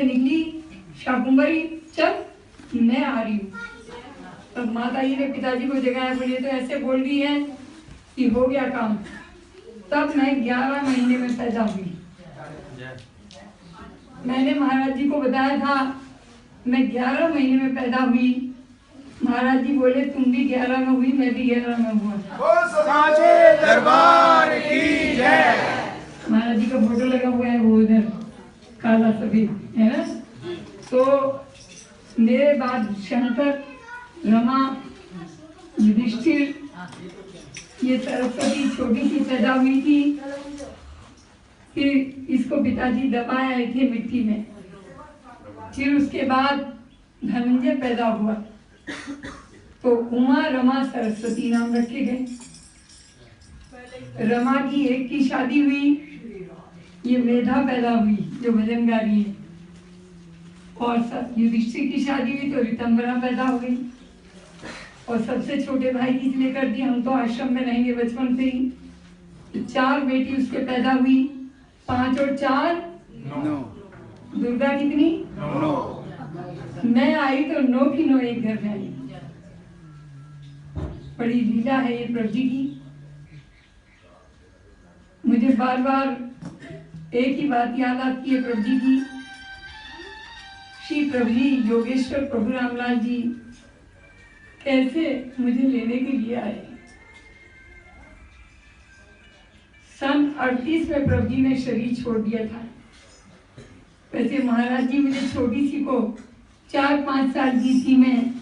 निकली शाकुंभरी, चल मैं आ रही हूँ। तब माता जी ने पिताजी को जगाया, बोले तो ऐसे बोल रही है कि हो गया काम। तब मैं 11 महीने में पैदा हुई। मैंने महाराज जी को बताया था मैं 11 महीने में पैदा हुई। महाराज जी बोले तुम भी 11 में हुई, मैं भी 11 में हुआ। दरबार की जय। महाराज जी का फोटो लगा हुआ है वो उधर काला सफेद है ना। तो मेरे बाद शंकर, रमा, युधिष्ठिर, ये सरस्वती छोटी सी पैदा हुई थी। फिर इसको पिताजी दबाए थे मिट्टी में। फिर उसके बाद धनंजय पैदा हुआ तो उमा, रमा, सरस्वती नाम रखे गए। रमा की एक की शादी हुई, ये मेधा पैदा हुई जो भजन गा रही है। और युधिष्ठिर की शादी हुई तो ऋतंबरा पैदा हो गई। और सबसे छोटे भाई की इसलिए कर दी, हम तो आश्रम में रहेंगे बचपन से ही। 4 बेटी उसके पैदा हुई, 5 और 4 9। दुर्गा कितनी? 9। मैं आई तो 9 की 9 एक घर में आई। बड़ी लीला है ये प्रभु जी की। मुझे बार बार एक ही बात याद आती है प्रभु जी की। श्री प्रभु जी योगेश्वर प्रभु रामलाल जी कैसे मुझे लेने के लिए आए। सन 38 में प्रभु जी ने शरीर छोड़ दिया था। वैसे महाराज जी मुझे छोटी सी को 4-5 साल की थी मैं,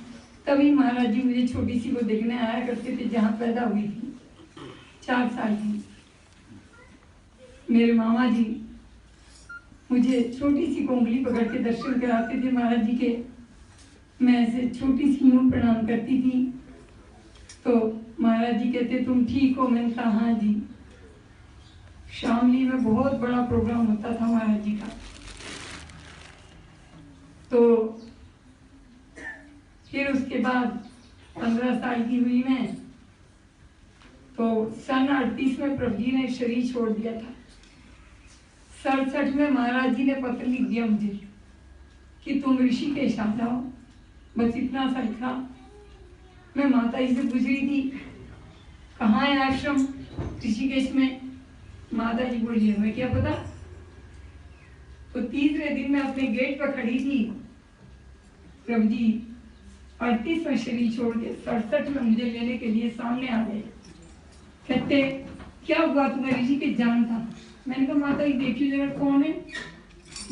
तभी महाराज जी मुझे छोटी सी को देखने आया करते थे जहाँ पैदा हुई थी। 4 साल की मेरे मामा जी मुझे छोटी सी को उंगली पकड़ के दर्शन कराते थे महाराज जी के। मैं ऐसे छोटी सी यूं प्रणाम करती थी तो महाराज जी कहते तुम ठीक हो? मैंने कहा हाँ जी। शामली में बहुत बड़ा प्रोग्राम होता था महाराज जी का। तो फिर उसके बाद 15 साल की हुई मैं तो सन 38 में प्रभु जी ने शरीर छोड़ दिया था। 67 में महाराज जी ने पत्र लिख दिया मुझे कि तुम ऋषिकेश आ जाओ। बस इतना सा लिखा। मैं माता जी से पूछ रही थी कहाँ है आश्रम ऋषिकेश में। माता जी बोली हमें क्या पता। तो तीसरे दिन मैं अपने गेट पर खड़ी थी। प्रभु जी 38 में शरीर छोड़ के 67 में मुझे लेने के लिए सामने आ गए। कहते क्या हुआ तुम्हें? ऋषिकेश जाना था। मैंने कहा माता जी देखिए जरा कौन है।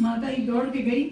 माता जी दौड़ के गई।